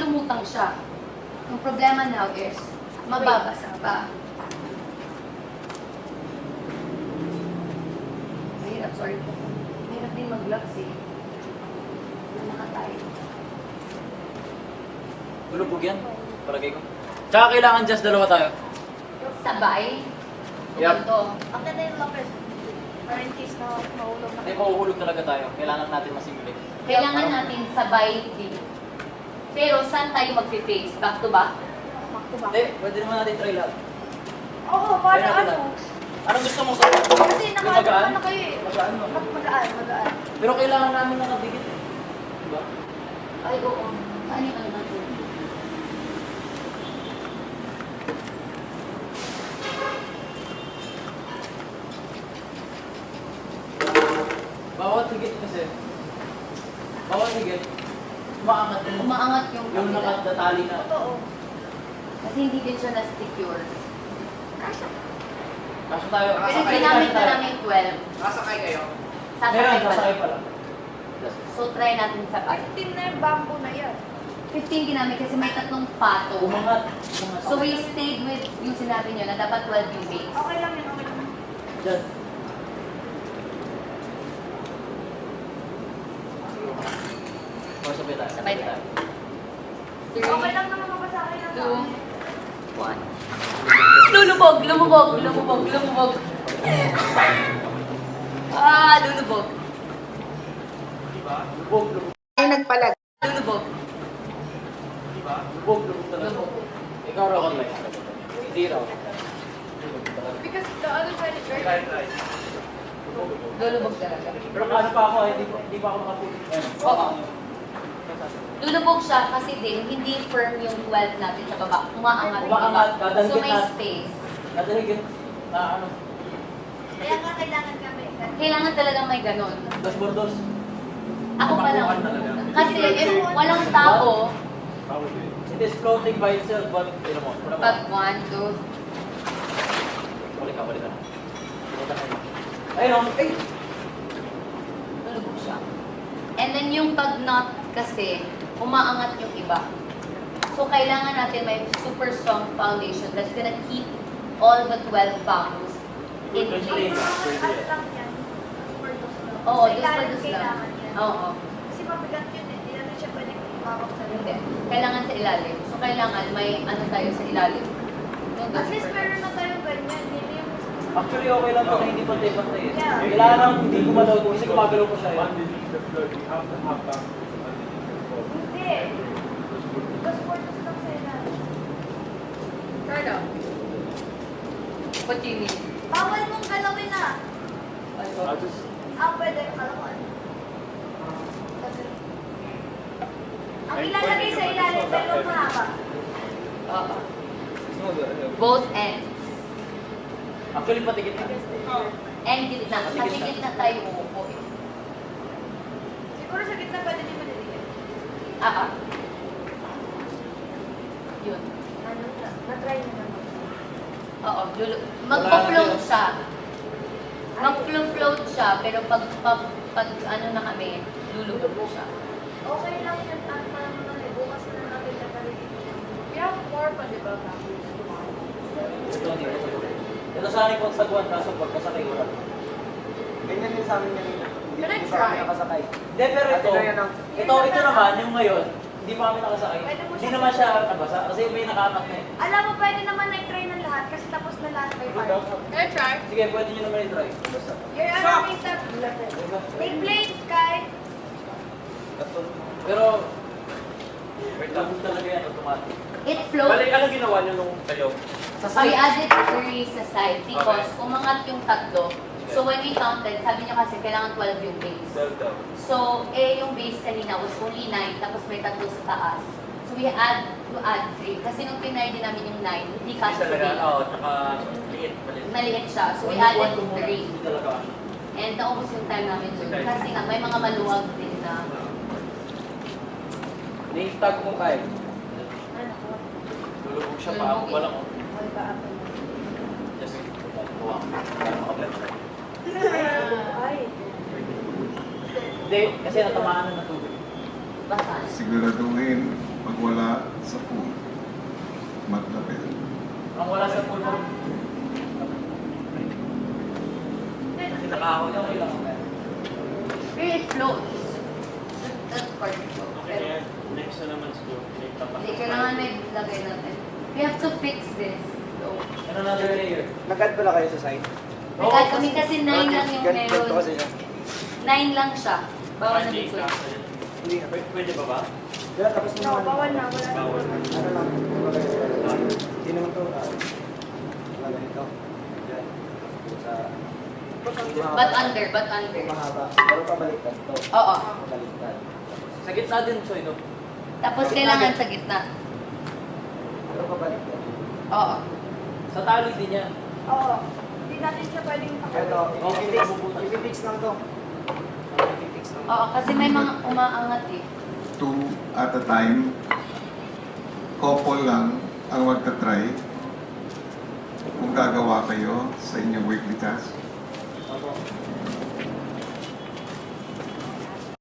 lumutang siya. Yung problema now is, mababasa pa. Mahirap, sorry po. Mahirap din mag-vlogs eh. Nakatay. Ulubog yan, palagay ko. Tsaka kailangan just dalawa tayo. Sabay. Yup. Ito. Ang ganda yung lapis. Para in case na mahulog na. Hindi, mahuhulog talaga tayo. Kailangan natin masimulate. Kailangan natin sabay din. Pero saan tayo mag-face? Back to back? Back to back. Hindi, pwede naman natin try lahat. Oo, para Kaya natin ano? Anong gusto mo sa Kasi Yung magaan? ano kayo eh. Magaan mo. Magaan. Pero kailangan namin nakadikit eh. Diba? Ay, oo. Ano yung ano natin? Bawat higit kasi. Bawat higit. Umaangat yung Umaangat yung nakatatali na. Totoo. Kasi hindi din siya na-secure. Kasha. Kaso tayo. Pero ginamit na namin 12. Nasakay kayo? Sasakay Meron, pa sasakay lang. pa lang. So, try natin sa 15 na yung bamboo na yan. 15 ginamit kasi may tatlong pato. Umangat. So, we stayed with yung sinabi nyo na dapat 12 yung base. Okay lang yun, okay lang. Diyan. O, sabay tayo. Sabay tayo. Okay lang naman mabasakay na 2, 1. Lulubog! Lumubog! Lumubog! Lumubog! Ah! Lulubog! Lubog, lubog. Ay, nagpalag. Lulubog! Lubog, lubog talaga. Lubog. Ikaw raw online. Hindi raw. Because the other side is very Lulubog talaga. Pero kaso pa ako, hindi pa ako nakapulit. Oo. Lulubog siya kasi din, hindi firm yung 12 natin sa baba. Umaangat yung Umaangat, baba. dadalhin So may natin. space. Nadalagin na ano, Kaya nga kailangan kami. Kailangan talagang may ganun. dos bordos. Ako pa lang. Makuhaan talaga. Kasi if walang tao, It is floating by itself, but, you know, pag 1, 2, balik ka na. Ayun o, ay! lulubog siya. And then yung pag not kasi, umaangat yung iba. So kailangan natin may super strong foundation that's gonna keep all the 12 bambos in Ang place. ano lang yan. Super dos lang. Oo, Sa just for ilalim this lang. kailangan yan. Oo. Kasi mabigat yun eh. Hindi natin siya pwede kumawak sa Hindi. loob. Kailangan sa ilalim. So kailangan may ano tayo sa ilalim. Yung At least meron na tayong ganyan. Hindi na yung Actually, okay lang to na hindi pantay-pantay eh. Yeah. Kailangan lang hindi gumalaw ko kasi gumagalaw ko siya eh. Underneath the floor, you have to have that underneath the floor. hindi. Because for dos lang sa ilalim. Carla. What do you mean? Bawal mong galawin na. I'll just Pwede yung kalawan. Ang ilalagay sa ilalim pero mahaba. Oo. Both ends. Actually, patikit na. And gitna. Kasi gitna tayo uupo eh. Siguro sa gitna pwede din madaligan. Yun. Ano na? Na-try na naman. Oo. Magpa-float siya. Mag-float siya, pero pag ano na kami, lulubog siya. Okay lang yan. At parang naman eh. Bukas na natin napalitin. We have more pa, di ba? Ito, hindi ko. Ito sana yung pagsagwan, kaso pagkasakay ko lang. ganyan din sa amin kanina. Can I Hindi pa kami try? nakasakay. Hindi, pero Ate ito, na yan ang... ito naman, yung ngayon, hindi pa kami nakasakay. Pwede mo Hindi siya- naman siya nabasa kasi may nakaangat na eh. Alam mo, pwede naman na-try ng lahat kasi tapos na lahat by part. Can I try? Sige, pwede nyo naman i-try. Basta. You're ano, may step. Take blade, Kai. Pero, wait lang, talaga yan, automatic. It floats. Balik, ano ginawa niyo nung kayo? Sa We side, added 3 sa side because umangat yung tatlo. So when we counted, sabi niya kasi kailangan 12 yung base. Daw. So, yung base kanina was only 9, tapos may tatlo sa taas. So we add 3. Kasi nung tinry din namin yung 9, hindi Hindi kasi sa talaga, base. oo, tsaka liit, maliit. Maliit siya. So we one added to one, 3. hindi talaga. And naubos yung time namin dun. Kasi nga, may mga maluwag din na. Name-tag mo kay. Ano ko? Lulubog siya pa, Lulubog eh. wala ko. Okay ba ako? Just, kuha ko. Para makablend siya. Ay. Hindi, kasi natamaan na ng tubig. Basta. Siguraduhin Pag wala sa pool, maglapit. Ang wala sa pool mo. Kasi nakahawak yung ilang. Pero it floats. That part floats. Okay, Pero, next na naman siguro. hindi, kailangan may lagay natin. We have to fix this. So, Ano another layer? Nag-add pala kayo sa site? nag-add kami kasi 9 lang yung Ganito meron. kasi siya. 9 lang siya. Bawal na dito. Hindi na. Pwede ba ba? Kaya tapos na No, naman. bawal na. Wala na. Bawal. Ano lang, kumbaga, hindi naman to, wala ganito. Yan. Sa, But under. mahaba. Pero pabaliktad to. Oo. Pabaliktad. Sa gitna din, Soy, no? Tapos kailangan sa gitna. Pero pabaliktad. Oo. Sa tali din yan. Oo. Hindi natin siya pwedeng Ito, pakawin. i-fix lang to. I-fix lang. Oo, kasi may mga umaangat eh. 2 at a time. Couple lang ang magta-try. Kung gagawa kayo sa inyong weekly task.